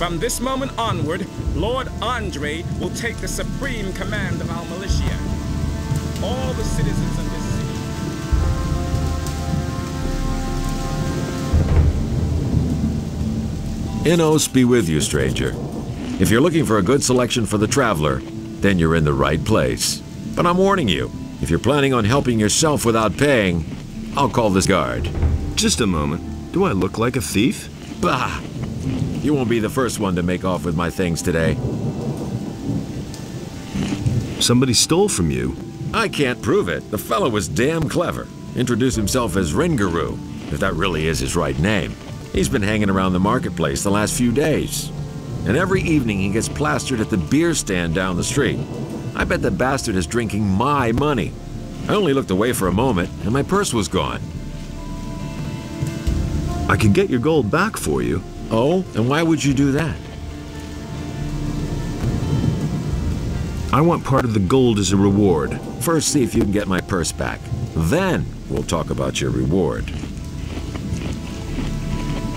From this moment onward, Lord Andre will take the supreme command of our militia. All the citizens of this city. Innos be with you, stranger. If you're looking for a good selection for the traveler, then you're in the right place. But I'm warning you, if you're planning on helping yourself without paying, I'll call this guard. Just a moment. Do I look like a thief? Bah! You won't be the first one to make off with my things today. Somebody stole from you. I can't prove it. The fellow was damn clever. Introduced himself as Ringaroo, if that really is his right name. He's been hanging around the marketplace the last few days. And every evening he gets plastered at the beer stand down the street. I bet the bastard is drinking my money. I only looked away for a moment, and my purse was gone. I can get your gold back for you. Oh? And why would you do that? I want part of the gold as a reward. First, see if you can get my purse back. Then, we'll talk about your reward.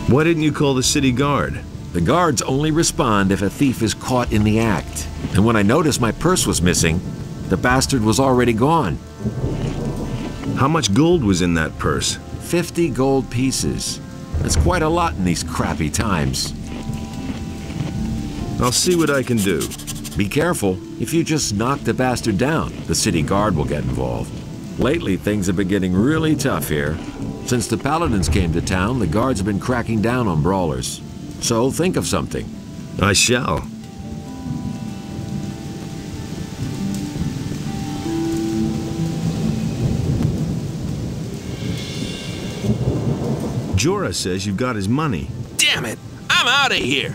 Why didn't you call the city guard? The guards only respond if a thief is caught in the act. And when I noticed my purse was missing, the bastard was already gone. How much gold was in that purse? 50 gold pieces. That's quite a lot in these crappy times. I'll see what I can do. Be careful. If you just knock the bastard down, the city guard will get involved. Lately, things have been getting really tough here. Since the paladins came to town, the guards have been cracking down on brawlers. So think of something. I shall. Jorah says you've got his money. Damn it! I'm out of here!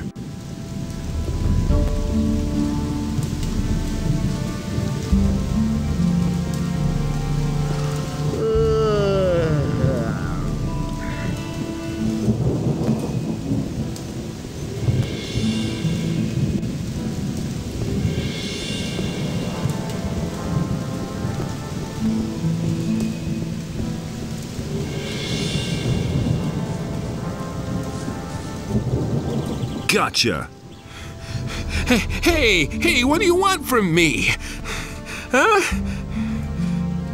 Gotcha! Hey, what do you want from me? Huh?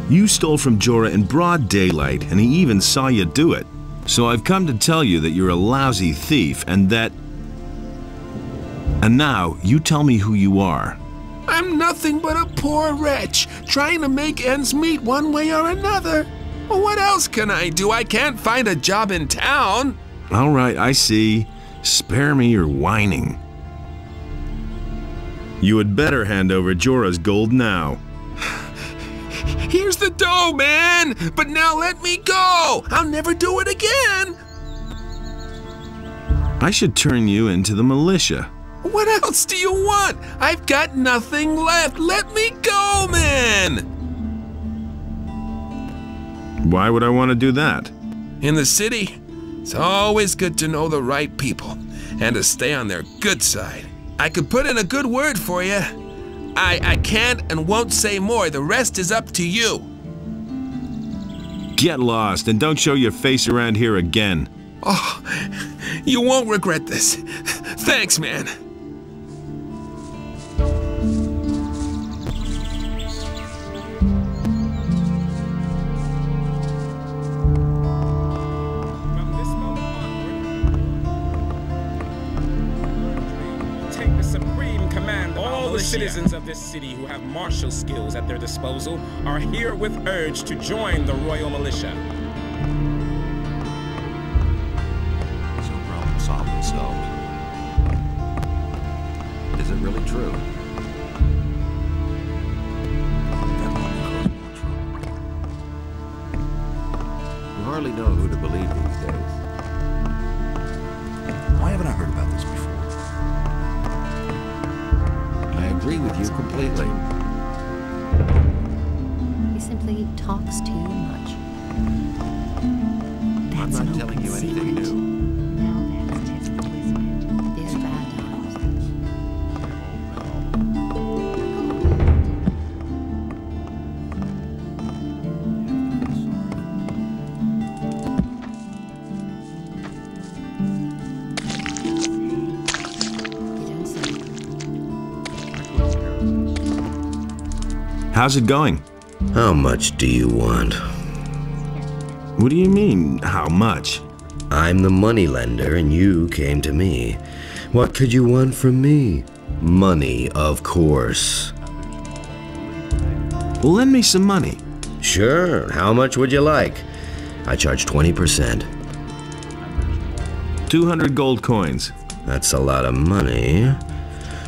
You stole from Jorah in broad daylight, and he even saw you do it. So I've come to tell you that you're a lousy thief, and that... And now, you tell me who you are. I'm nothing but a poor wretch, trying to make ends meet one way or another. Well, what else can I do? I can't find a job in town. All right, I see. Spare me your whining. You had better hand over Jorah's gold now. Here's the dough, man! But now let me go! I'll never do it again! I should turn you into the militia. What else do you want? I've got nothing left. Let me go, man! Why would I want to do that? In the city, it's always good to know the right people and to stay on their good side. I could put in a good word for you. I can't and won't say more. The rest is up to you. Get lost and don't show your face around here again. Oh, you won't regret this. Thanks, man. The citizens of this city who have martial skills at their disposal are herewith urged to join the royal militia. So problem solve themselves. Is it really true? That might cause more trouble. You hardly know who to believe these days. Why haven't I heard about this before? I agree with you completely. He simply talks too much. I'm not telling you anything new. Now that's just the wizard. There's bad times. How's it going? How much do you want? What do you mean, how much? I'm the moneylender and you came to me. What could you want from me? Money, of course. Well, lend me some money. Sure, how much would you like? I charge 20%. 200 gold coins. That's a lot of money.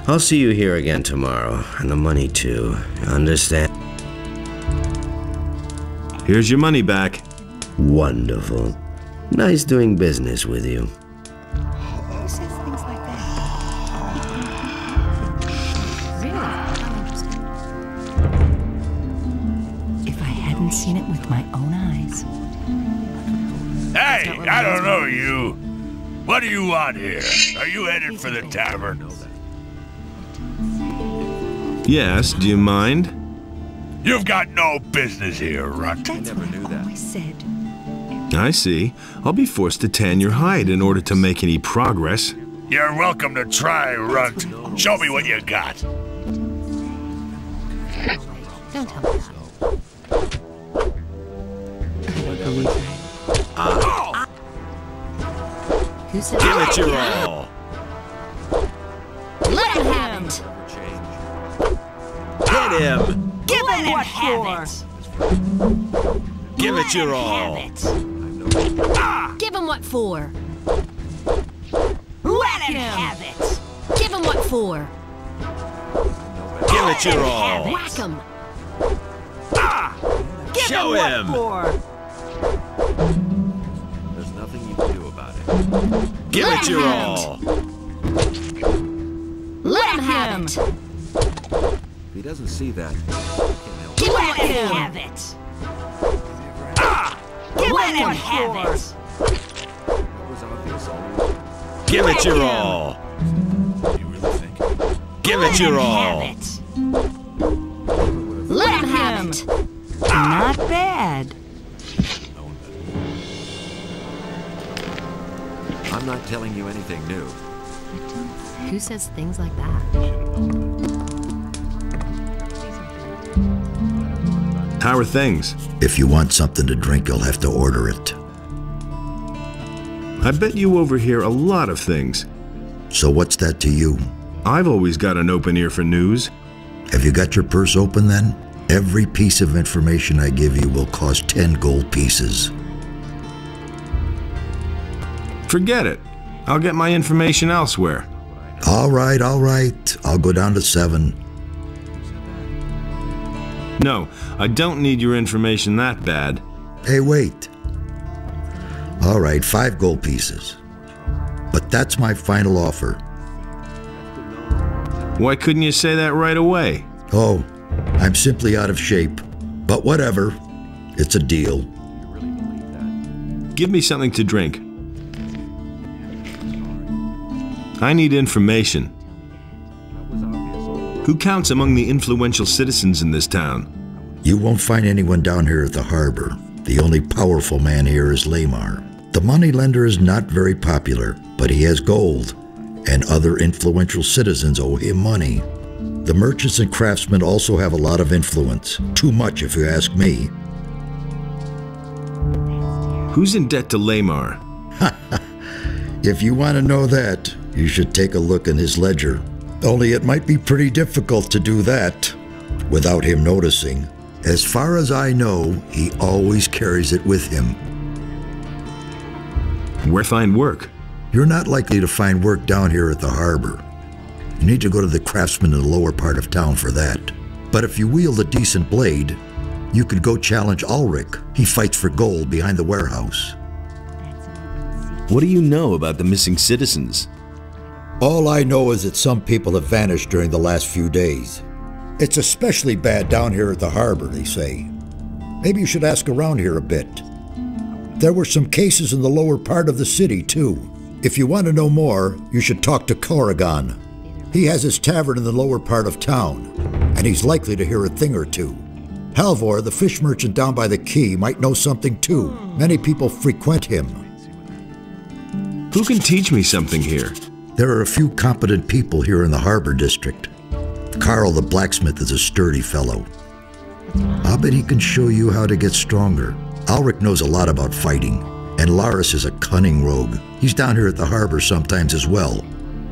I'll see you here again tomorrow, and the money too. Understand? Here's your money back. Wonderful. Nice doing business with you. Who says things like that? Really? How interesting. If I hadn't seen it with my own eyes. Hey, I don't know you. What do you want here? Are you headed for the tavern? Yes, do you mind? You've got no business here, Runt. That's what I always said. I see. I'll be forced to tan your hide in order to make any progress. You're welcome to try, Runt. Show me what you got. Don't tell me that. Who said Give it your all. Let him have it. Hit him. Give him what for. Give it your all. Give him what for. Let him have it. Give him what for. Give it your all. Whack him. Show him. There's nothing you can do about it. Give Let it your him all. Let him have it. If he doesn't see that, he can't help it. Let him have it. Let him have it. It was obvious already. Give it your all. You really think? Give it your all. Let him have it. Not bad. I'm not telling you anything new. Who says things like that? How are things? If you want something to drink, you'll have to order it. I bet you overhear a lot of things. So what's that to you? I've always got an open ear for news. Have you got your purse open then? Every piece of information I give you will cost 10 gold pieces. Forget it. I'll get my information elsewhere. All right, all right. I'll go down to 7. No, I don't need your information that bad. Hey, wait. All right, 5 gold pieces. But that's my final offer. Why couldn't you say that right away? Oh, I'm simply out of shape. But whatever. It's a deal. Give me something to drink. I need information. Who counts among the influential citizens in this town? You won't find anyone down here at the harbor. The only powerful man here is Lamar. The moneylender is not very popular, but he has gold, and other influential citizens owe him money. The merchants and craftsmen also have a lot of influence. Too much, if you ask me. Who's in debt to Lamar? If you want to know that, you should take a look in his ledger. Only it might be pretty difficult to do that without him noticing. As far as I know, he always carries it with him. Where find work? You're not likely to find work down here at the harbor. You need to go to the craftsman in the lower part of town for that. But if you wield a decent blade, you could go challenge Ulrich. He fights for gold behind the warehouse. What do you know about the missing citizens? All I know is that some people have vanished during the last few days. It's especially bad down here at the harbor, they say. Maybe you should ask around here a bit. There were some cases in the lower part of the city, too. If you want to know more, you should talk to Corrigan. He has his tavern in the lower part of town, and he's likely to hear a thing or two. Halvor, the fish merchant down by the quay, might know something too. Many people frequent him. Who can teach me something here? There are a few competent people here in the harbor district. Carl the blacksmith is a sturdy fellow. I'll bet he can show you how to get stronger. Ulrich knows a lot about fighting, and Laris is a cunning rogue. He's down here at the harbor sometimes as well.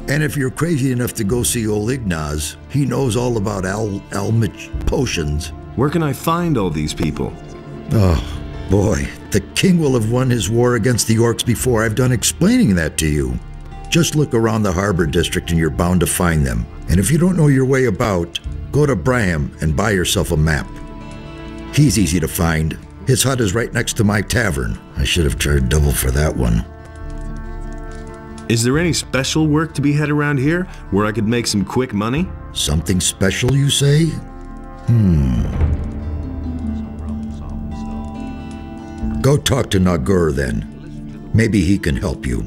And if you're crazy enough to go see old Ignaz, he knows all about Almich potions. Where can I find all these people? Oh, boy. The king will have won his war against the orcs before I've done explaining that to you. Just look around the harbor district and you're bound to find them. And if you don't know your way about, go to Braham and buy yourself a map. He's easy to find. His hut is right next to my tavern. I should have charged double for that one. Is there any special work to be had around here where I could make some quick money? Something special, you say? Go talk to Nagur then. Maybe he can help you.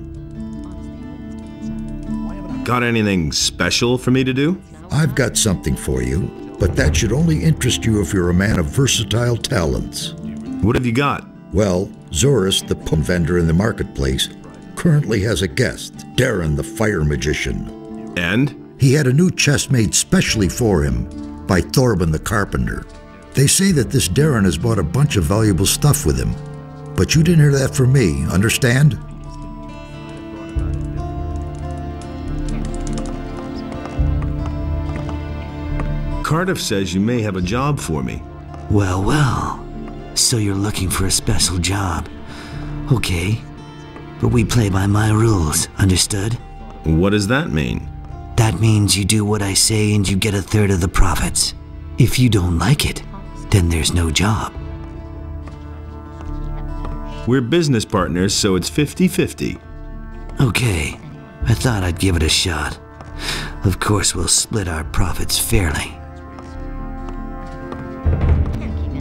Got anything special for me to do? I've got something for you, but that should only interest you if you're a man of versatile talents. What have you got? Well, Zorus, the pump vendor in the marketplace, currently has a guest, Darren the fire magician. And? He had a new chest made specially for him by Thorben the carpenter. They say that this Darren has bought a bunch of valuable stuff with him. But you didn't hear that from me, understand? Cardiff says you may have a job for me. Well, well. So you're looking for a special job. Okay. But we play by my rules, understood? What does that mean? That means you do what I say and you get a third of the profits. If you don't like it, then there's no job. We're business partners, so it's 50-50. Okay. I thought I'd give it a shot. Of course, we'll split our profits fairly.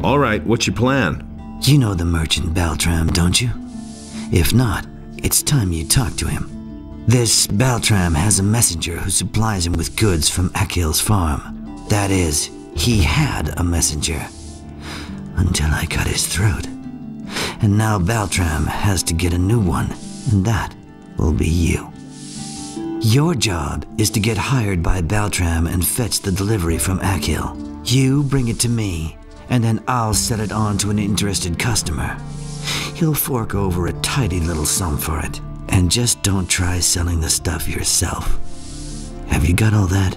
All right, what's your plan? You know the merchant Baltram, don't you? If not, it's time you talk to him. This Baltram has a messenger who supplies him with goods from Akil's farm. That is, he had a messenger. Until I cut his throat. And now Baltram has to get a new one, and that will be you. Your job is to get hired by Baltram and fetch the delivery from Akil. You bring it to me, and then I'll sell it on to an interested customer. He'll fork over a tidy little sum for it. And just don't try selling the stuff yourself. Have you got all that?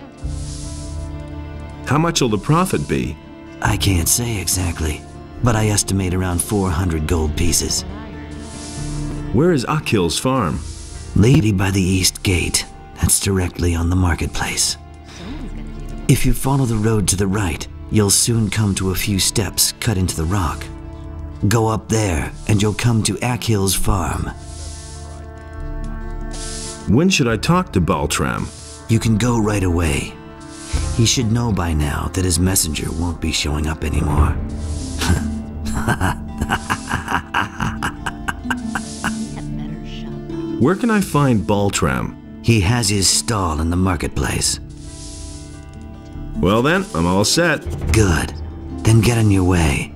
How much will the profit be? I can't say exactly, but I estimate around 400 gold pieces. Where is Akil's farm? Lady by the east gate. That's directly on the marketplace. If you follow the road to the right, you'll soon come to a few steps cut into the rock. Go up there, and you'll come to Akil's farm. When should I talk to Baltram? You can go right away. He should know by now that his messenger won't be showing up anymore. Where can I find Baltram? He has his stall in the marketplace. Well then, I'm all set. Good. Then get on your way.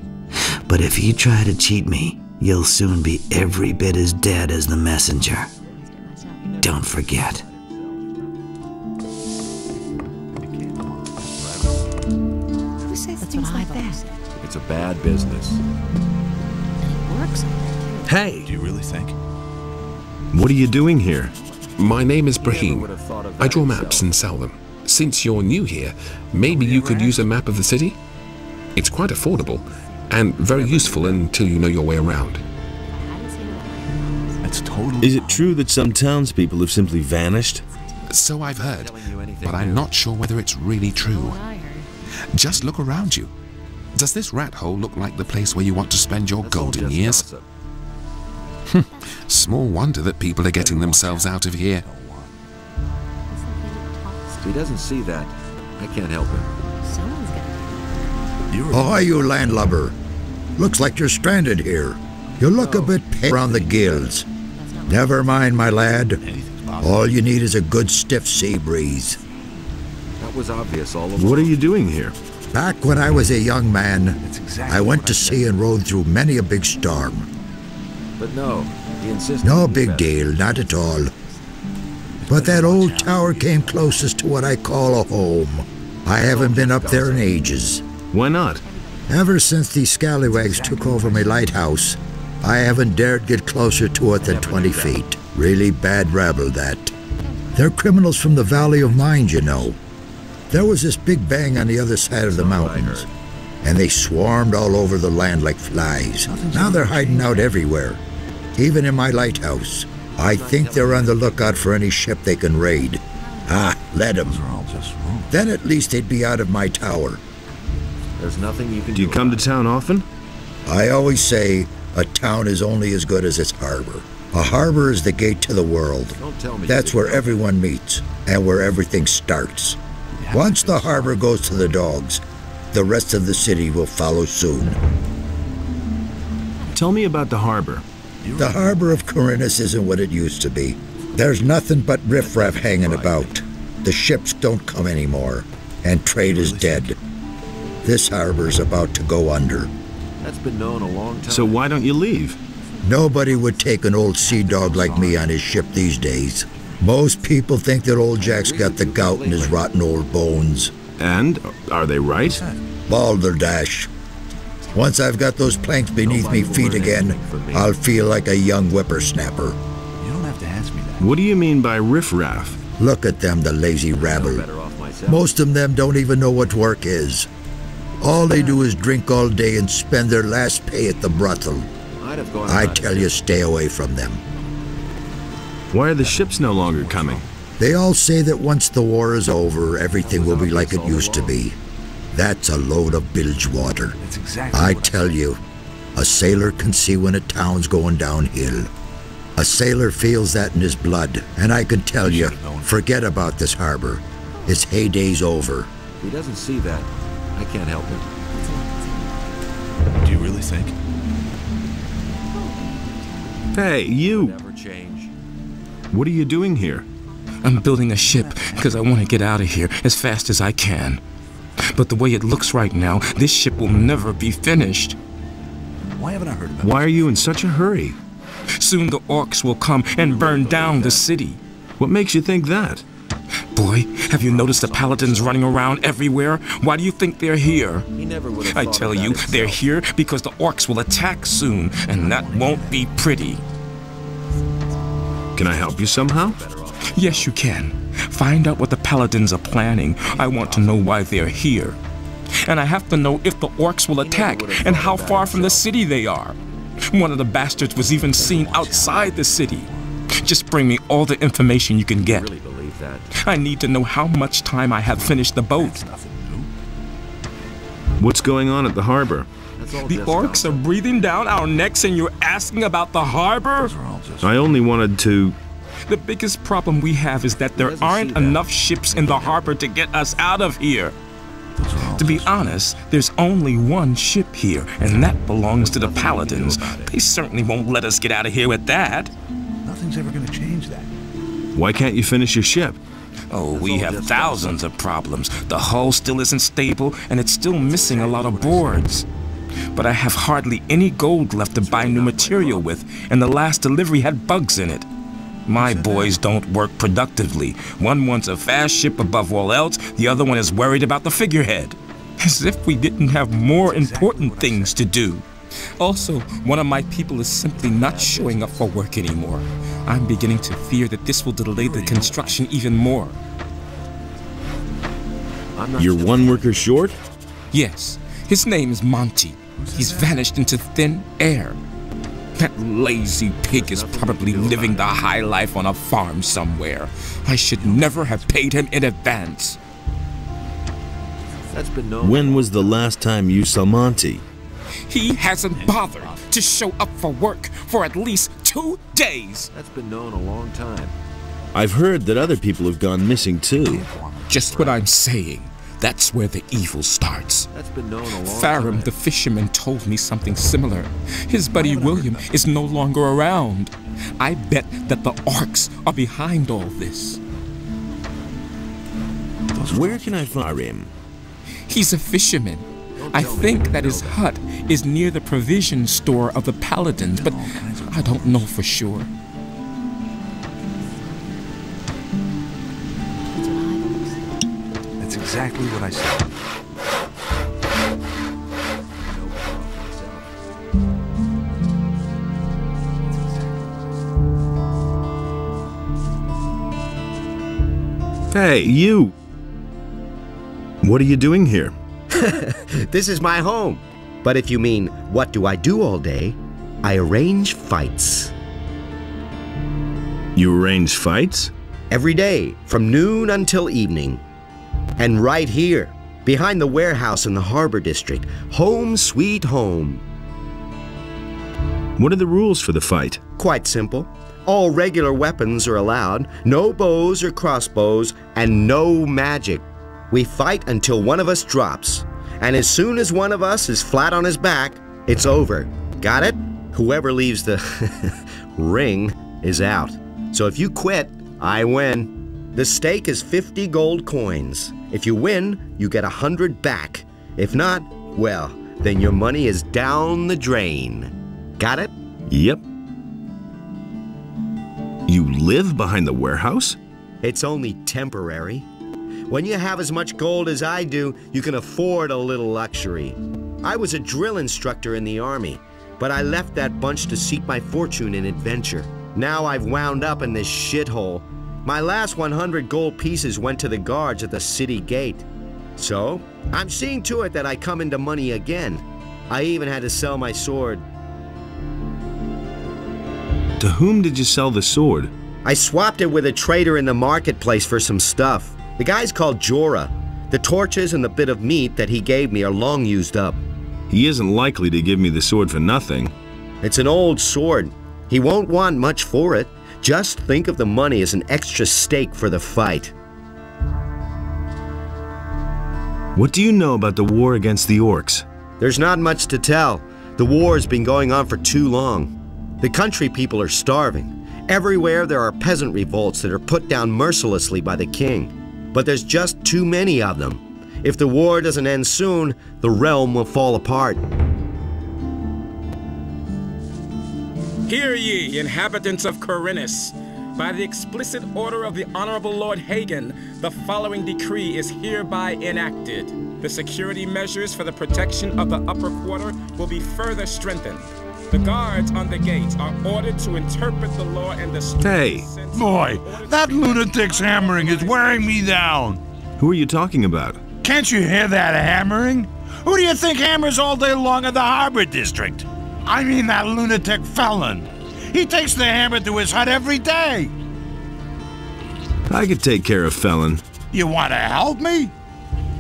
But if you try to cheat me, you'll soon be every bit as dead as the messenger. Don't forget. Who says things like that? It's a bad business. And it works on that too. Hey! Do you really think? What are you doing here? My name is Never Brahim. would have thought of I that draw himself. maps and sell them. Since you're new here, maybe you could use a map of the city? It's quite affordable, and very useful until you know your way around. That's totally. Is it true that some townspeople have simply vanished? So I've heard, but I'm not sure whether it's really true. Just look around you. Does this rat hole look like the place where you want to spend your That's all golden just years? gossip. Small wonder that people are getting themselves out of here. He doesn't see that. I can't help him. Someone's gonna Ahoy, you landlubber. Looks like you're stranded here. You look a bit pale around the gills. Never mind, my lad. All you need is a good stiff sea breeze. That was obvious all along. What are you doing here? Back when I was a young man, exactly I went what to I sea and rode through many a big storm. But no, he insisted. No he knew big better. deal, not at all. But that old tower came closest to what I call a home. I haven't been up there in ages. Why not? Ever since these scallywags took over my lighthouse, I haven't dared get closer to it than 20 feet. Really bad rabble, that. They're criminals from the Valley of Mind, you know. There was this big bang on the other side of the mountains, and they swarmed all over the land like flies. Now they're hiding out everywhere, even in my lighthouse. I think they're on the lookout for any ship they can raid. Ah, let them. Then at least they'd be out of my tower. There's nothing you can do. Do you come to town often? I always say a town is only as good as its harbor. A harbor is the gate to the world. Don't tell me. That's where everyone meets and where everything starts. Once the harbor goes to the dogs, the rest of the city will follow soon. Tell me about the harbor. The harbor of Corinthus isn't what it used to be. There's nothing but riffraff hanging about. The ships don't come anymore, and trade is dead. This harbor's about to go under. That's been known a long time. So why don't you leave? Nobody would take an old sea dog like me on his ship these days. Most people think that old Jack's got the gout in his rotten old bones. And are they right? Balderdash. Once I've got those planks beneath me feet again, I'll feel like a young whippersnapper. You don't have to ask me that. What do you mean by riffraff? Look at them, the lazy rabble. Most of them don't even know what work is. All they do is drink all day and spend their last pay at the brothel. I tell you, stay away from them. Why are the ships no longer coming? They all say that once the war is over, everything will be like it used to be. That's a load of bilge water. I tell you, a sailor can see when a town's going downhill. A sailor feels that in his blood, and I can tell you, forget about this harbor. Its heyday's over. If he doesn't see that, I can't help it. Do you really think? Hey, you! Never change. What are you doing here? I'm building a ship because I want to get out of here as fast as I can. But the way it looks right now, this ship will never be finished. Why haven't I heard about Why are you in such a hurry? Soon the orcs will come and burn down the city. What makes you think that? Boy, have you noticed the paladins running around everywhere? Why do you think they're here? He never would have I thought tell of that you, himself. they're here because the orcs will attack soon, and that won't be pretty. Can I help you somehow? Yes, you can. Find out what the paladins are planning. I want to know why they're here. And I have to know if the orcs will attack and how far from the city they are. One of the bastards was even seen outside the city. Just bring me all the information you can get. Really believe that. I need to know how much time I have finished the boat. What's going on at the harbor? That's all The just orcs are breathing down our necks and you're asking about the harbor? I only wanted to... The biggest problem we have is that there doesn't see aren't that. enough ships in the harbor to get us out of here. To be honest, there's only one ship here, and that belongs to the paladins. They certainly won't let us get out of here with that. Nothing's ever going to change that. Why can't you finish your ship? Oh, we have thousands of problems. The hull still isn't stable, and it's still missing a lot of boards. But I have hardly any gold left to buy new material with, and the last delivery had bugs in it. My boys don't work productively. One wants a fast ship above all else, the other one is worried about the figurehead. As if we didn't have more important things to do. Also, one of my people is simply not showing up for work anymore. I'm beginning to fear that this will delay the construction even more. You're one worker short? Yes, his name is Monty. He's vanished into thin air. That lazy pig is probably living the high life on a farm somewhere. I should never have paid him in advance. That's been known. When was the last time you saw Monty? He hasn't bothered to show up for work for at least 2 days. That's been known a long time. I've heard that other people have gone missing too. Just what I'm saying. That's where the evil starts. That's been known a long Farum, time. the fisherman, told me something similar. His buddy William is no longer around. I bet that the orcs are behind all this. Where can I find him? He's a fisherman. I think that his hut is near the provision store of the paladins, but I don't know for sure. That's exactly what I said. Hey, you! What are you doing here? This is my home. But if you mean, what do I do all day? I arrange fights. You arrange fights? Every day, from noon until evening. And right here, behind the warehouse in the Harbor District. Home sweet home. What are the rules for the fight? Quite simple. All regular weapons are allowed, no bows or crossbows, and no magic. We fight until one of us drops. And as soon as one of us is flat on his back, it's over. Got it? Whoever leaves the ring is out. So if you quit, I win. The stake is 50 gold coins. If you win, you get 100 back. If not, well, then your money is down the drain. Got it? Yep. You live behind the warehouse? It's only temporary. When you have as much gold as I do, you can afford a little luxury. I was a drill instructor in the army, but I left that bunch to seek my fortune in adventure. Now I've wound up in this shithole. My last 100 gold pieces went to the guards at the city gate. So, I'm seeing to it that I come into money again. I even had to sell my sword. To whom did you sell the sword? I swapped it with a trader in the marketplace for some stuff. The guy's called Jorah. The torches and the bit of meat that he gave me are long used up. He isn't likely to give me the sword for nothing. It's an old sword. He won't want much for it. Just think of the money as an extra stake for the fight. What do you know about the war against the orcs? There's not much to tell. The war's been going on for too long. The country people are starving. Everywhere there are peasant revolts that are put down mercilessly by the king. But there's just too many of them. If the war doesn't end soon, the realm will fall apart. Hear ye, inhabitants of Corinus. By the explicit order of the Honorable Lord Hagen, the following decree is hereby enacted. The security measures for the protection of the upper quarter will be further strengthened. The guards on the gates are ordered to interpret the law and the Hey! Boy, that lunatic's hammering is wearing me down. Who are you talking about? Can't you hear that hammering? Who do you think hammers all day long in the Harbor District? I mean that lunatic felon. He takes the hammer to his hut every day. I could take care of Felon. You want to help me?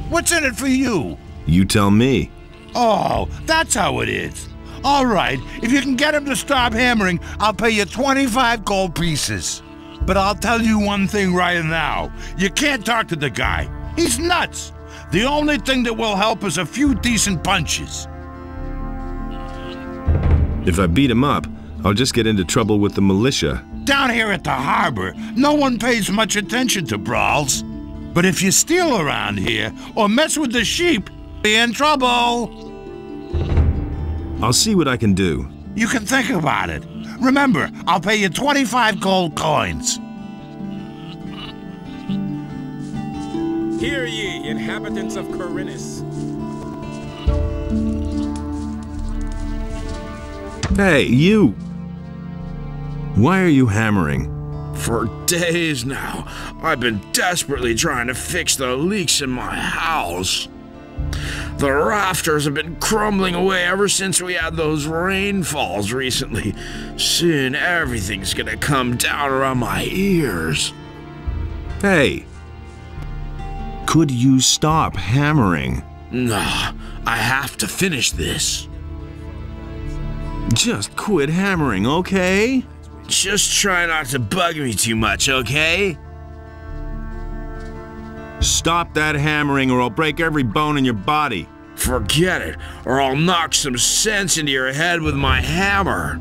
What's in it for you? You tell me. Oh, that's how it is. All right, if you can get him to stop hammering, I'll pay you 25 gold pieces. But I'll tell you one thing right now. You can't talk to the guy. He's nuts. The only thing that will help is a few decent punches. If I beat him up, I'll just get into trouble with the militia. Down here at the harbor, no one pays much attention to brawls. But if you steal around here or mess with the sheep, you'll be in trouble. I'll see what I can do. You can think about it. Remember, I'll pay you 25 gold coins. Hear ye, inhabitants of Corinus. Hey, you! Why are you hammering? For days now, I've been desperately trying to fix the leaks in my house. The rafters have been crumbling away ever since we had those rainfalls recently. Soon everything's gonna come down around my ears. Hey! Could you stop hammering? Nah, I have to finish this. Just quit hammering, okay? Just try not to bug me too much, okay? Stop that hammering or I'll break every bone in your body. Forget it, or I'll knock some sense into your head with my hammer.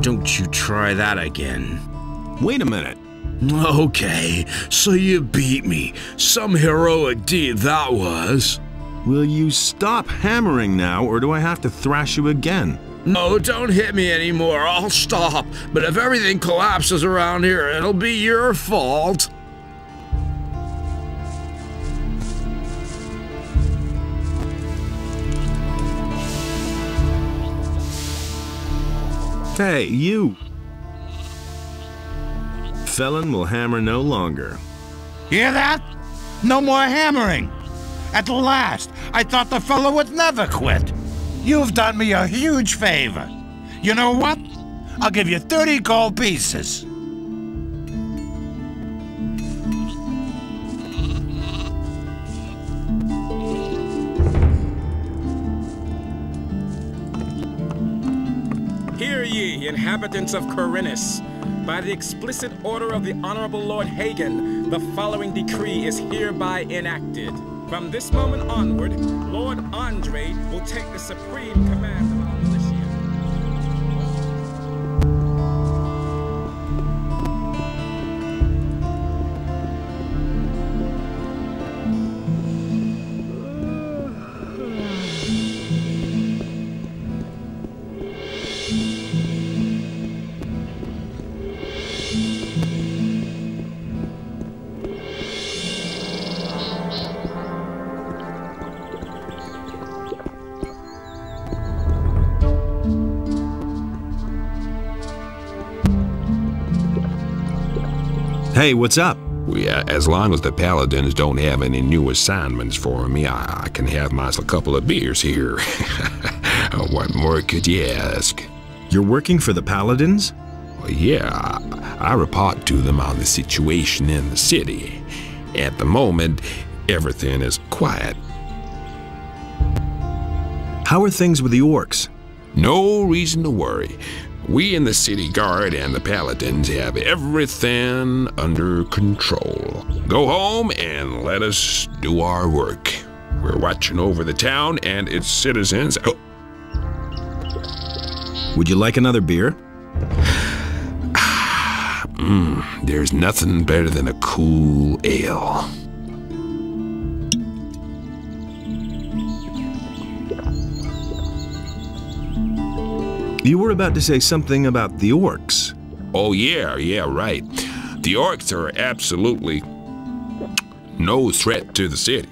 Don't you try that again. Wait a minute. Okay, so you beat me. Some heroic deed that was. Will you stop hammering now, or do I have to thrash you again? No, don't hit me anymore. I'll stop. But if everything collapses around here, it'll be your fault. Hey, you! Felon will hammer no longer. Hear that? No more hammering. At last, I thought the fellow would never quit. You've done me a huge favor. You know what? I'll give you 30 gold pieces. Hear ye, inhabitants of Corinus. By the explicit order of the Honorable Lord Hagen, the following decree is hereby enacted. From this moment onward, Lord Andre will take the supreme command of our militia. Hey, what's up? As long as the paladins don't have any new assignments for me, I can have myself a couple of beers here. What more could you ask? You're working for the paladins? Well, yeah, I report to them on the situation in the city. At the moment, everything is quiet. How are things with the orcs? No reason to worry. We in the city guard and the paladins have everything under control. Go home and let us do our work. We're watching over the town and its citizens. Oh. Would you like another beer? There's nothing better than a cool ale. You were about to say something about the orcs. Oh, yeah, right. The orcs are absolutely no threat to the city.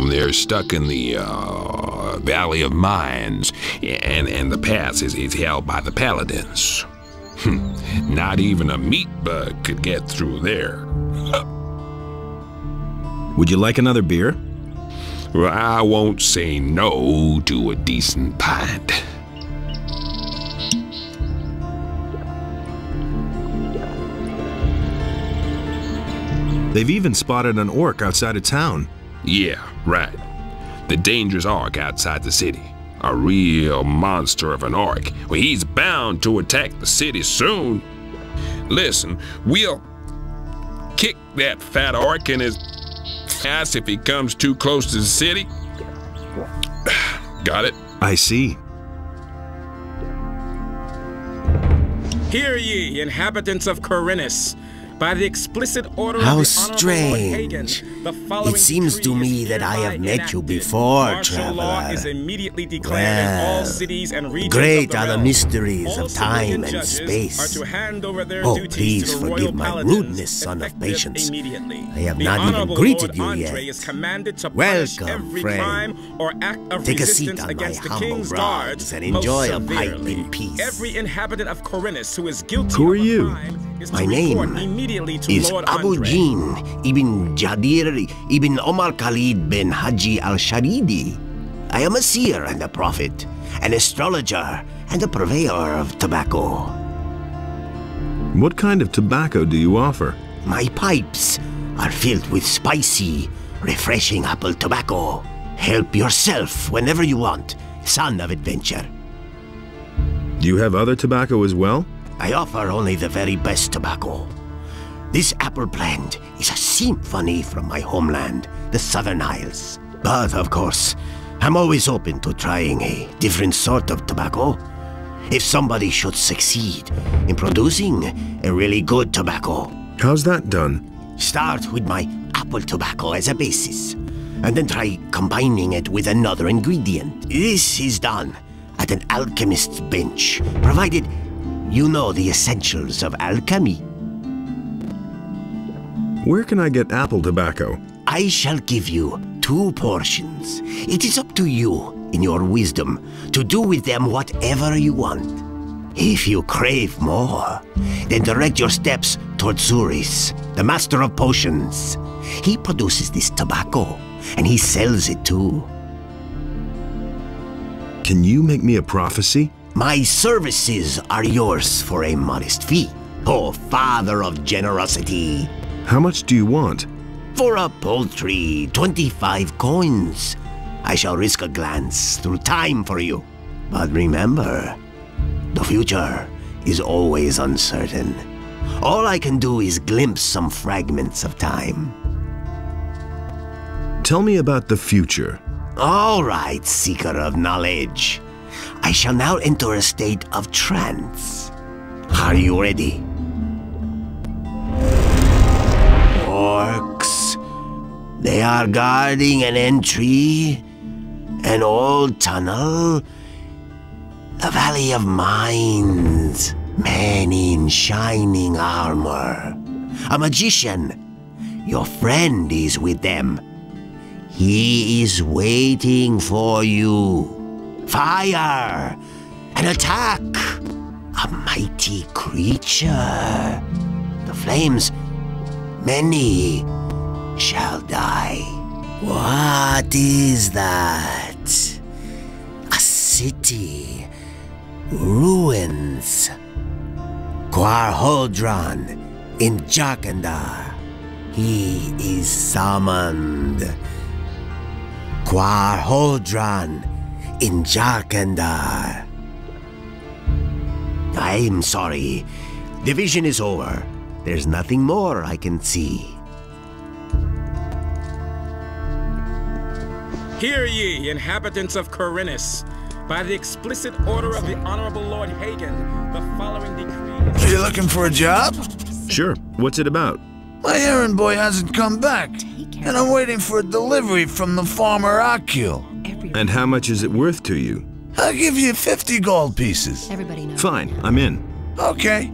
They're stuck in the Valley of Mines, and the pass is held by the paladins. Not even a meat bug could get through there. Would you like another beer? Well, I won't say no to a decent pint. They've even spotted an orc outside of town. Yeah, right. The dangerous orc outside the city. A real monster of an orc. Well, he's bound to attack the city soon. Listen, we'll kick that fat orc in his ass if he comes too close to the city. Got it? I see. Hear ye, inhabitants of Corinus. By the explicit order How of the Honorable Lord Hagen, strange. the following It seems to me that I have met you before, Martial law traveler. is immediately declared in all cities and regions Great of the are the realm. mysteries All of time civilian and judges space. are to hand over their Oh, duties please to the forgive royal my paladins, rudeness, son of effective patience. immediately. I have The not even Honorable greeted Lord you Andre yet. is commanded to punish Welcome, every friend. crime or act of Take a seat resistance on my against the humble king's rods guards and enjoy most a pipe severely. in peace. Every inhabitant of Corinus who is guilty Who are of a you? crime is My to name report immediately to is Lord Abu Andre. Jin ibn Jadir ibn Omar Khalid bin Haji al-Sharidi. I am a seer and a prophet, an astrologer and a purveyor of tobacco. What kind of tobacco do you offer? My pipes are filled with spicy, refreshing apple tobacco. Help yourself whenever you want, son of adventure. Do you have other tobacco as well? I offer only the very best tobacco. This apple plant is a symphony from my homeland, the Southern Isles. But, of course, I'm always open to trying a different sort of tobacco. if somebody should succeed in producing a really good tobacco. How's that done? Start with my apple tobacco as a basis, and then try combining it with another ingredient. This is done at an alchemist's bench, provided you know the essentials of alchemy. Where can I get apple tobacco? I shall give you 2 portions. It is up to you, in your wisdom, to do with them whatever you want. If you crave more, then direct your steps toward Zuris, the master of potions. He produces this tobacco, and he sells it too. Can you make me a prophecy? My services are yours for a modest fee, oh father of generosity. How much do you want? For a paltry 25 coins. I shall risk a glance through time for you. But remember, the future is always uncertain. All I can do is glimpse some fragments of time. Tell me about the future. All right, seeker of knowledge. I shall now enter a state of trance. Are you ready? Orcs. They are guarding an entry, an old tunnel, a valley of mines, men in shining armor. A magician. Your friend is with them. He is waiting for you. Fire! An attack! A mighty creature. The flames, many shall die. What is that? A city. Ruins. Quarhodron in Jarkandar. He is summoned. Quarhodron in Jarkandar. I'm sorry. The vision is over. There's nothing more I can see. Hear ye, inhabitants of Corinus. By the explicit order of the Honorable Lord Hagen, the following decree... Are you looking for a job? Sure. What's it about? My errand boy hasn't come back, and I'm waiting for a delivery from the farmer Akil. And how much is it worth to you? I'll give you 50 gold pieces. Everybody knows. Fine, I'm in. Okay.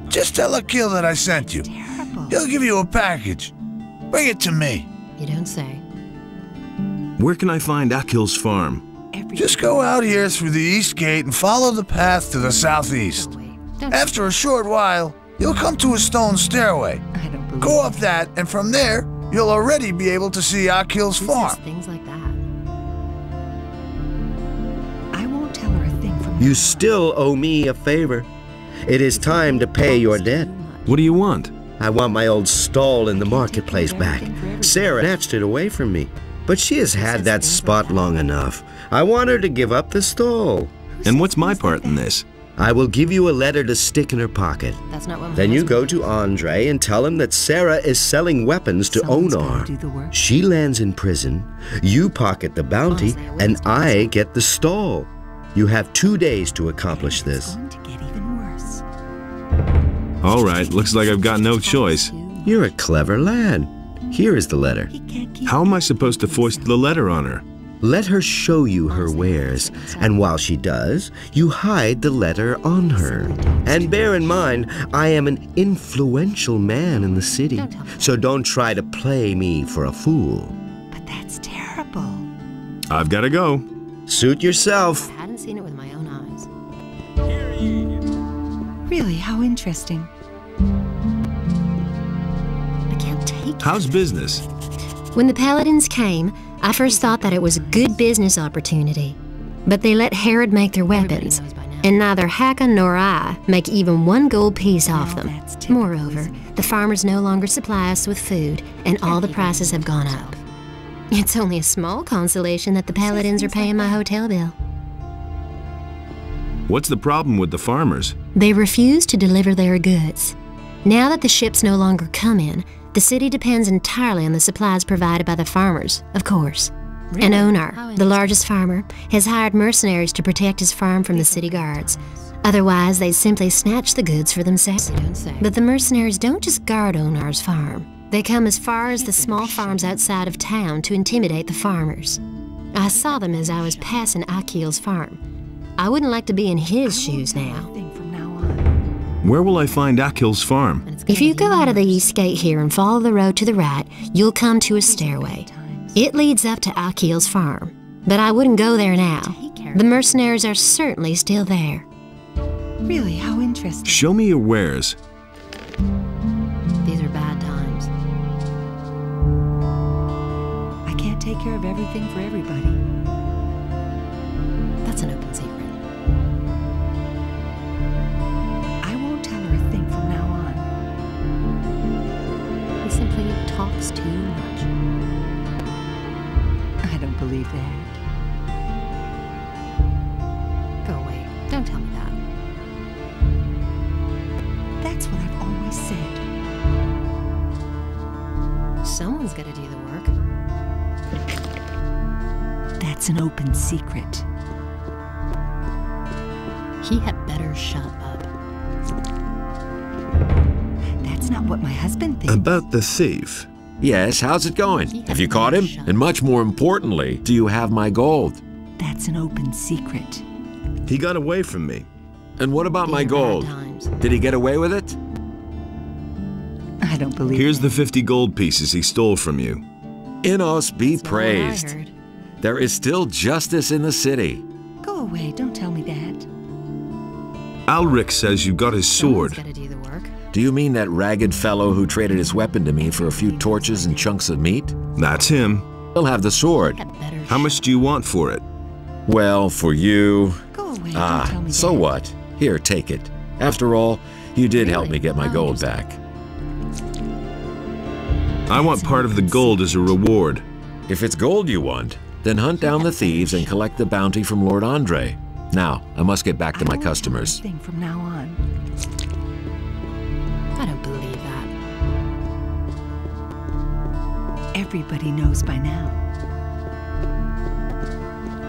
Just tell Akil that I sent you. Terrible. He'll give you a package. Bring it to me. You don't say. Where can I find Akil's farm? Just go out here through the east gate and follow the path to the southeast. After a short while, you'll come to a stone stairway. I don't believe Go up that, and from there, you'll already be able to see Akil's farm. things like that. I won't tell her a thing from You still owe me a favor. It is time to pay your debt. What do you want? I want my old stall in the marketplace back. Sarah snatched it away from me, but she has had that spot long enough. I want her to give up the stall. And what's my part in this? I will give you a letter to stick in her pocket. That's not what my Then you husband go would to do. Andre and tell him that Sarah is selling weapons to Someone's gotta Onar. do the work. She lands in prison, you pocket the bounty, Honestly, I and wouldn't I get the stall. You have 2 days to accomplish It's this. going to get even worse. All right, looks like I've got no choice. You're a clever lad. Here is the letter. He can't keep How am I supposed to foist the letter on her? Let her show you her wares, and while she does, you hide the letter on her. And bear in mind, I am an influential man in the city, so don't try to play me for a fool. But that's terrible. I've got to go. Suit yourself. I hadn't seen it with my own eyes. Hear ye. Really, how interesting. I can't take it. How's business? When the Paladins came, I first thought that it was a good business opportunity. But they let Herod make their weapons, and neither Hakon nor I make even 1 gold piece off them. Moreover, the farmers no longer supply us with food, and all the prices have gone up. It's only a small consolation that the Paladins are paying my hotel bill. What's the problem with the farmers? They refuse to deliver their goods. Now that the ships no longer come in, the city depends entirely on the supplies provided by the farmers, of course. And Onar, the largest farmer, has hired mercenaries to protect his farm from the city guards. Otherwise, they'd simply snatch the goods for themselves. But the mercenaries don't just guard Onar's farm. They come as far as the small farms outside of town to intimidate the farmers. I saw them as I was passing Akil's farm. I wouldn't like to be in his shoes now. Where will I find Akil's farm? If you go out of the east gate here and follow the road to the right, you'll come to a stairway. It leads up to Akil's farm. But I wouldn't go there now. The mercenaries are certainly still there. Really, how interesting. Show me your wares. These are bad times. I can't take care of everything for everybody. That's an open secret. I won't tell her a thing from now on. He simply talks too much. I don't believe that. Go away. Don't tell me that. That's what I've always said. Someone's got to do the work. That's an open secret. He had better shut up. That's not what my husband thinks. About the thief. Yes, how's it going? Have you caught him? And much more importantly, do you have my gold? That's an open secret. He got away from me. And what about my gold? Did he get away with it? I don't believe Here's the 50 gold pieces he stole from you. Innos be praised. There is still justice in the city. Go away, don't tell me that. Alric says you got his sword. Do you mean that ragged fellow who traded his weapon to me for a few torches and chunks of meat? That's him. He'll have the sword. How much do you want for it? Well, for you... Go away, don't tell me so that. what? Here, take it. After all, you did help me get my gold back. I want part of the gold as a reward. If it's gold you want, then hunt down the thieves and collect the bounty from Lord Andre. Now, I must get back to my customers. Thing from now on. I don't believe that. Everybody knows by now.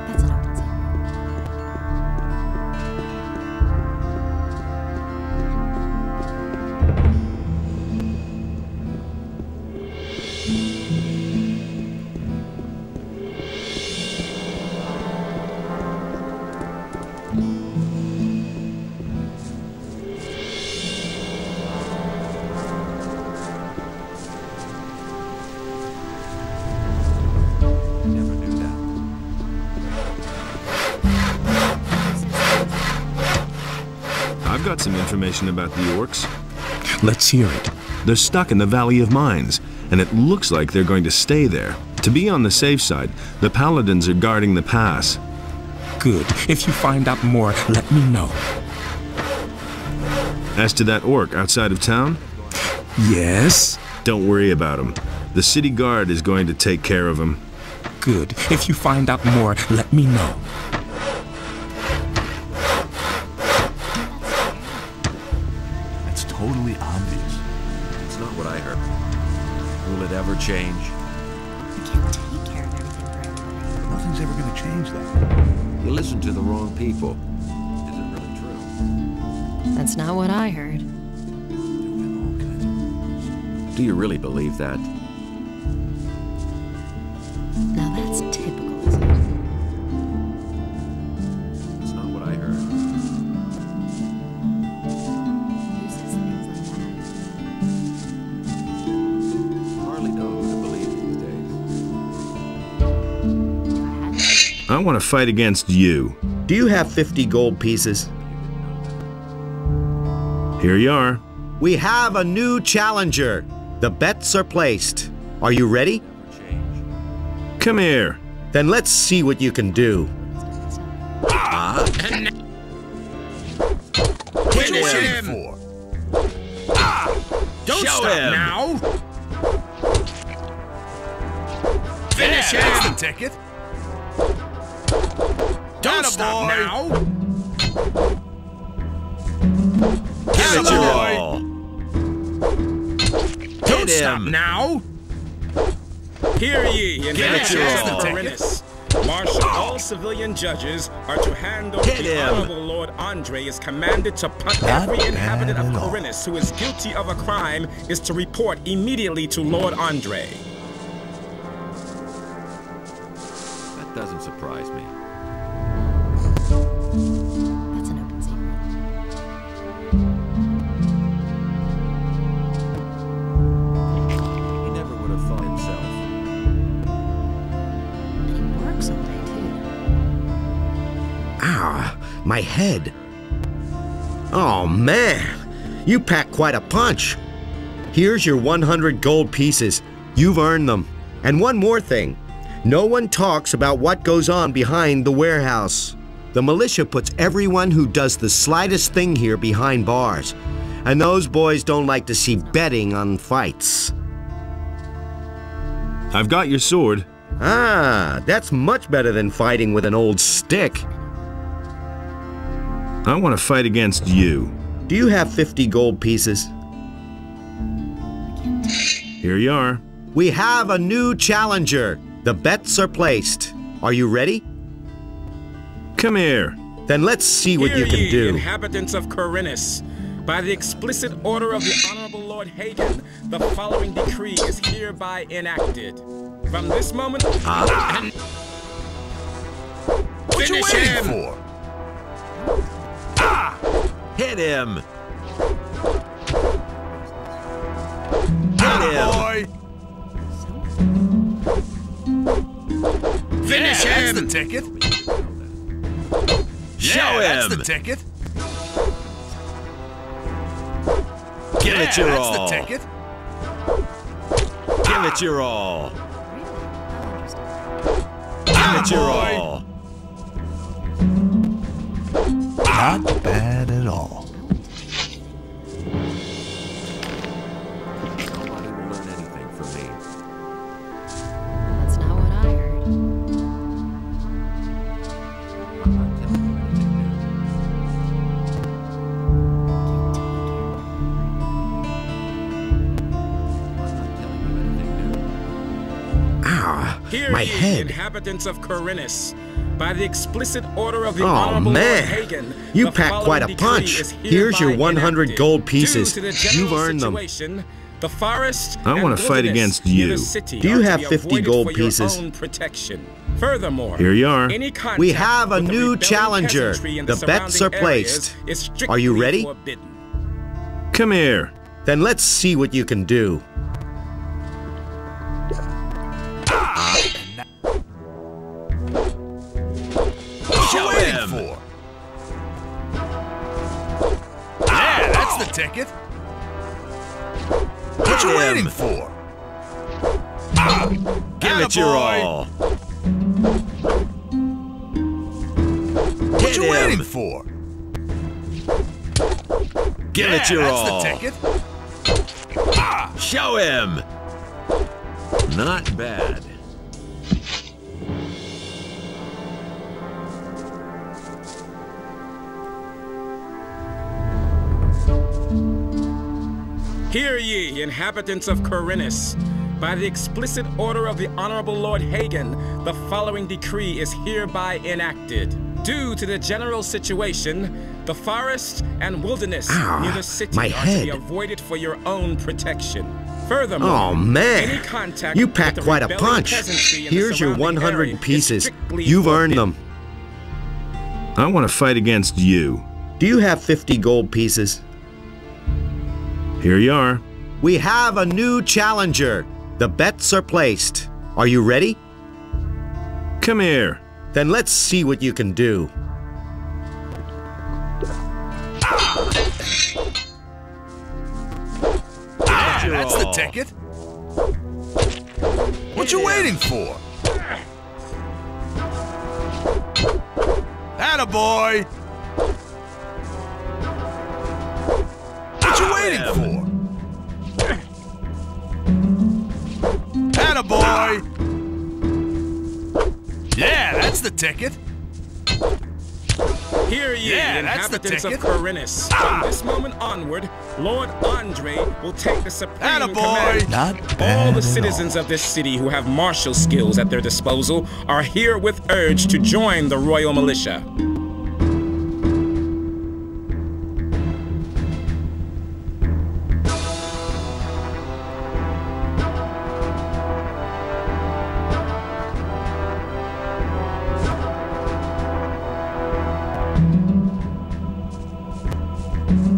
That's an open secret. I've got some information about the orcs. Let's hear it. They're stuck in the Valley of Mines, and it looks like they're going to stay there. To be on the safe side, the paladins are guarding the pass. Good. If you find out more, let me know. As to that orc outside of town? Yes? Don't worry about him. The city guard is going to take care of him. Good. If you find out more, let me know. That's totally obvious. It's not what I heard. Will it ever change? We can't take care of everything for everybody. Nothing's ever going to change that. You listen to the wrong people. Is it really true? That's not what I heard. Do you really believe that? Now that's typical, isn't it? It's not what I heard. Who says things like that? Hardly know who to believe these days. I want to fight against you. Do you have 50 gold pieces? Here you are. We have a new challenger. The bets are placed. Are you ready? Come here. Then let's see what you can do. Finish him! Don't Show stop him. now! Finish him! That's the ticket. Don't stop now! Give it your all. Don't Hit stop him. now! Hear ye, and Give it your all. Apprentice. Marshal, all civilian judges are to hand over the Honorable Lord Andre is commanded to punt every inhabitant of Corinthus who is guilty of a crime is to report immediately to Lord Andre. That doesn't surprise me. That's an open secret. He never would have thought himself. And he works all day, too. Ah, my head. Oh, man. You packed quite a punch. Here's your 100 gold pieces. You've earned them. And one more thing. No one talks about what goes on behind the warehouse. The militia puts everyone who does the slightest thing here behind bars. And those boys don't like to see betting on fights. I've got your sword. Ah, that's much better than fighting with an old stick. I want to fight against you. Do you have 50 gold pieces? Here you are. We have a new challenger. The bets are placed. Are you ready? Come here. Then let's see what you Hear can ye, do. Inhabitants of Corinthus, by the explicit order of the Honorable Lord Hagen, the following decree is hereby enacted. From this moment and What you finish waiting him. for? Hit him! Hit him! Boy! Finish Yeah, him. that's the ticket. Show That's him. the ticket. Give it your that's all. the ticket. Give it your all. Really? How interesting. Give it your boy. all. Not bad at all. Nobody will learn anything from me. That's not what I heard. I'm not telling you anything new. I'm not telling you anything new. Ah, Hear my ye, head. inhabitants of Corinthus, by the explicit order of the Oh, Honorable man. Lord Hagen, You the packed following quite a decree punch. is Here's your hereby 100 enacted. gold pieces. Due to the You've general earned them. situation, the forest I and wanna fight wilderness against near you. the city Do you are to have be 50 avoided gold for your pieces? own protection. Furthermore, Here you are. any contact We have a with the new rebelling challenger. peasantry in The bets surrounding are placed. areas is strictly Are you ready? forbidden. Come here. Then let's see what you can do. What you waiting him. for? Yeah, that's the ticket. What you Hit waiting him. for? Give it your Attaboy. all. What Hit you him. waiting for? Give Yeah, it your that's all. the ticket. Show him. Not bad. Hear ye, inhabitants of Corinthus, by the explicit order of the Honorable Lord Hagen, the following decree is hereby enacted. Due to the general situation, the forest and wilderness near the city my are to head. be avoided for your own protection. Furthermore, Oh, man. any contact You with packed the quite a rebelling punch. peasantry in the Here's your surrounding 100 area is pieces. strictly You've earned forbidden. them. I want to fight against you. Do you have 50 gold pieces? Here you are. We have a new challenger. The bets are placed. Are you ready? Come here. Then let's see what you can do. Yeah, that's the ticket. What you waiting for? Attaboy! What you waiting for? Attaboy! Yeah, that's the ticket. Hear ye, inhabitants of Corinus. From this moment onward, Lord Andre will take the supreme command. Not bad. All the citizens of this city who have martial skills at their disposal are herewith urged to join the royal militia.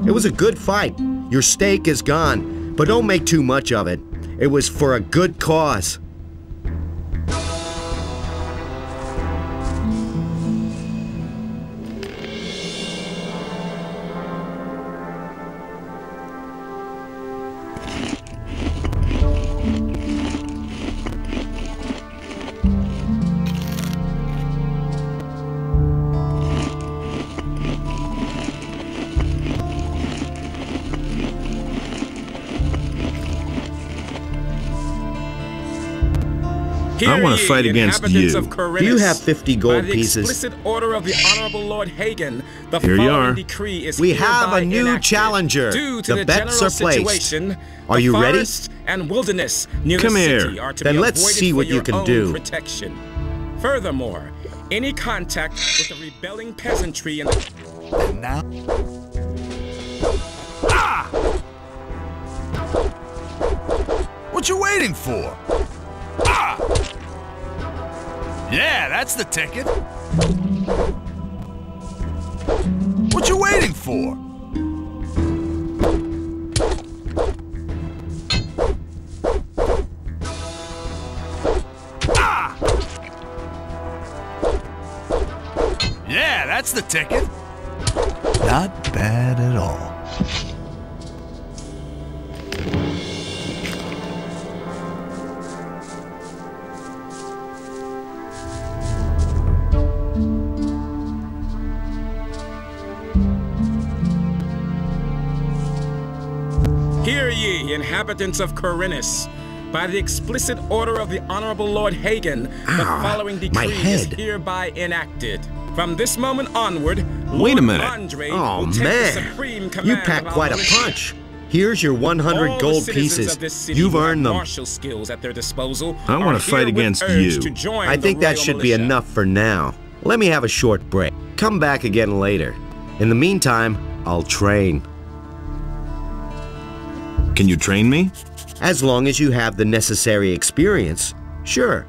It was a good fight. Your stake is gone, but don't make too much of it. It was for a good cause. I want to fight against you. You have 50 gold pieces. By the explicit order of the Honorable Lord Hagen, the Here you are. following decree is We have hereby a new enacted. challenger. Due to The bets are placed. situation, Are you ready? forest and wilderness near Come the here. city are to Then be let's avoided see for what you your can own do. protection. Furthermore, any contact with the rebelling peasantry in the Now. What you waiting for? Yeah, that's the ticket. What you waiting for? Yeah, that's the ticket. Not bad at all. Hear ye, inhabitants of Corinus. By the explicit order of the Honorable Lord Hagen, the following decree is hereby enacted. From this moment onward, Wait a Lord minute. Andre Oh, will take man. the supreme command You of packed our quite a militia. punch. Here's your 100 All gold the citizens pieces. of this city You've who have earned them. martial skills at their disposal I want are to fight herewith against urged you. to join I the think that royal should be militia. enough for now. Let me have a short break. Come back again later. In the meantime, I'll train. Can you train me? As long as you have the necessary experience, sure.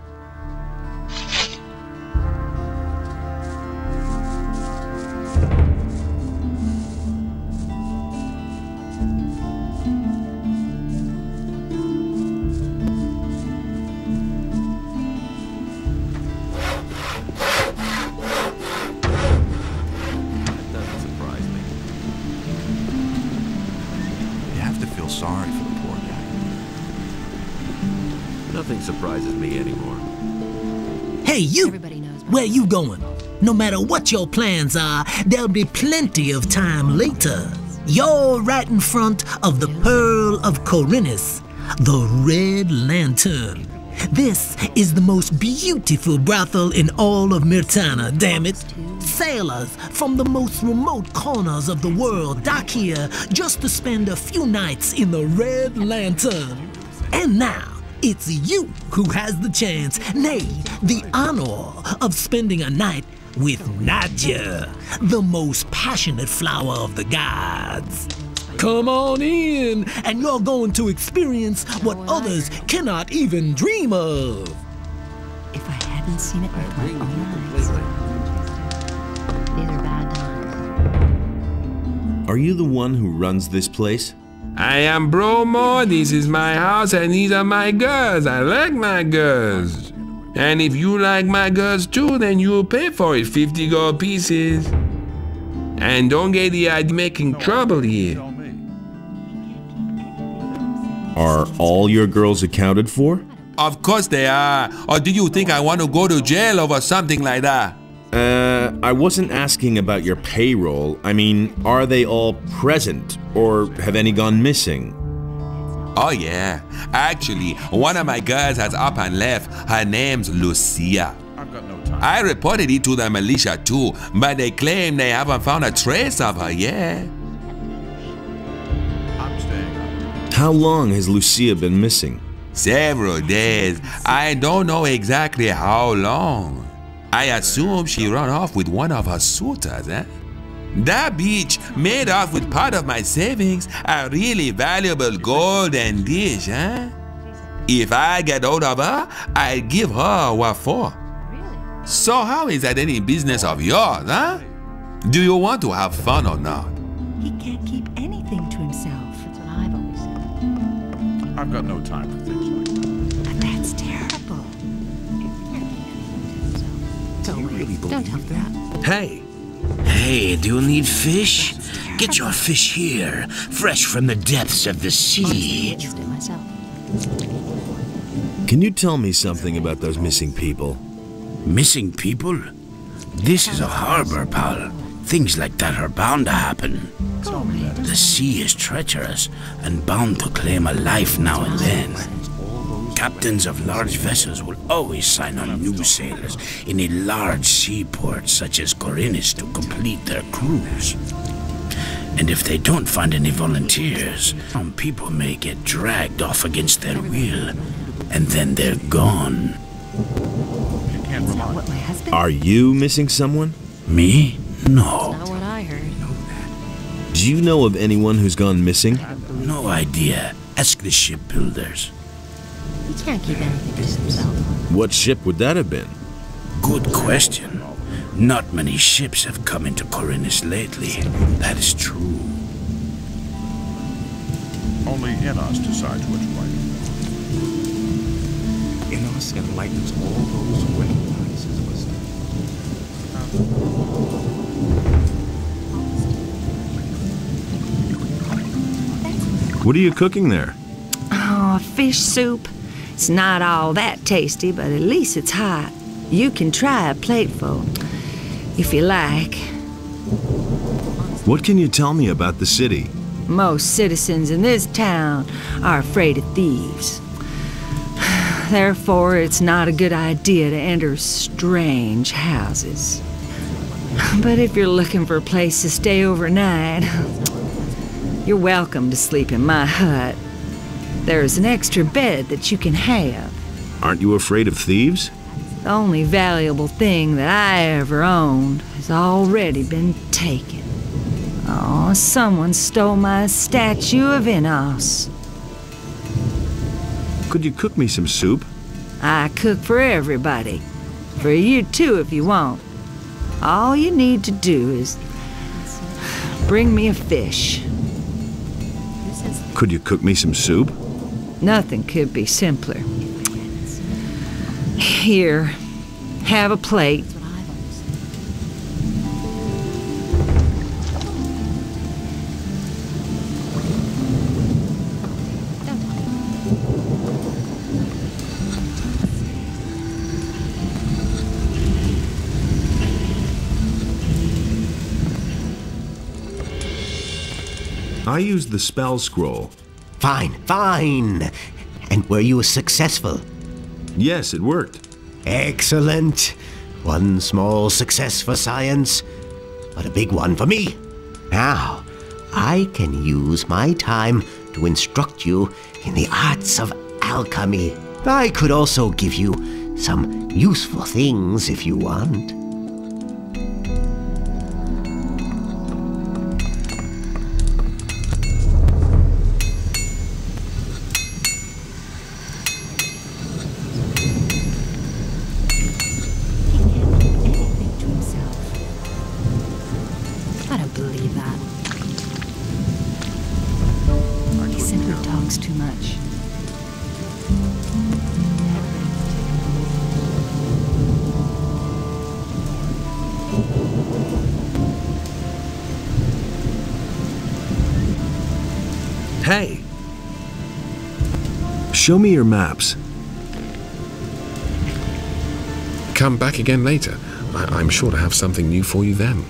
Doesn't surprise me. You have to feel sorry for the poor guy. Nothing surprises me anymore. Hey, you! Everybody knows. Where you going? No matter what your plans are, there'll be plenty of time later. You're right in front of the Pearl of Corinus, the Red Lantern. This is the most beautiful brothel in all of Myrtana, damn it. Sailors from the most remote corners of the world dock here just to spend a few nights in the Red Lantern. And now, it's you who has the chance, nay, the honor of spending a night with Nadia, the most passionate flower of the gods. Come on in, and you're going to experience what others cannot even dream of. If I hadn't seen it with my own eyes. These are bad times. Are you the one who runs this place? I am Bromo, this is my house, and these are my girls. I like my girls. And if you like my girls too, then you'll pay for it, 50 gold pieces. And don't get the idea making trouble here. Are all your girls accounted for? Of course they are. Or do you think I want to go to jail over something like that? I wasn't asking about your payroll. I mean, are they all present, or have any gone missing? Oh yeah. Actually, one of my girls has up and left. Her name's Lucia. I reported it to the militia too, but they claim they haven't found a trace of her yet. How long has Lucia been missing? Several days. I don't know exactly how long. I assume she ran off with one of her suitors, eh? That bitch made off with part of my savings, a really valuable golden dish, eh? If I get hold of her, I'll give her what for. So how is that any business of yours, huh? Do you want to have fun or not? He can't keep anything to himself. That's what I've always said. I've got no time for things like that. But that's terrible. Do you really believe that? Hey, do you need fish? Get your fish here, fresh from the depths of the sea. Can you tell me something about those missing people? Missing people? This is a harbor, pal. Things like that are bound to happen. The sea is treacherous and bound to claim a life now and then. Captains of large vessels will always sign on new sailors in a large seaport such as Corinus to complete their cruise. And if they don't find any volunteers, some people may get dragged off against their will, and then they're gone. Are you missing someone? Me? No. Not what I heard. Do you know of anyone who's gone missing? No idea. Ask the shipbuilders. He can't keep anything to himself. What ship would that have been? Good question. Not many ships have come into Corinus lately. That is true. Only Enos decides which way. Enos enlightens all those who recognize his wisdom. What are you cooking there? Oh, fish soup. It's not all that tasty, but at least it's hot. You can try a plateful, if you like. What can you tell me about the city? Most citizens in this town are afraid of thieves. Therefore, it's not a good idea to enter strange houses. But if you're looking for a place to stay overnight, you're welcome to sleep in my hut. There's an extra bed that you can have. Aren't you afraid of thieves? The only valuable thing that I ever owned has already been taken. Oh, someone stole my statue of Enos. Could you cook me some soup? I cook for everybody. For you too, if you want. All you need to do is bring me a fish. Could you cook me some soup? Nothing could be simpler. Here, have a plate. I used the spell scroll. Fine, fine. And were you successful? Yes, it worked. Excellent. One small success for science, but a big one for me. Now, I can use my time to instruct you in the arts of alchemy. I could also give you some useful things if you want. Too much. Hey! Show me your maps. Come back again later. I'm sure to have something new for you then.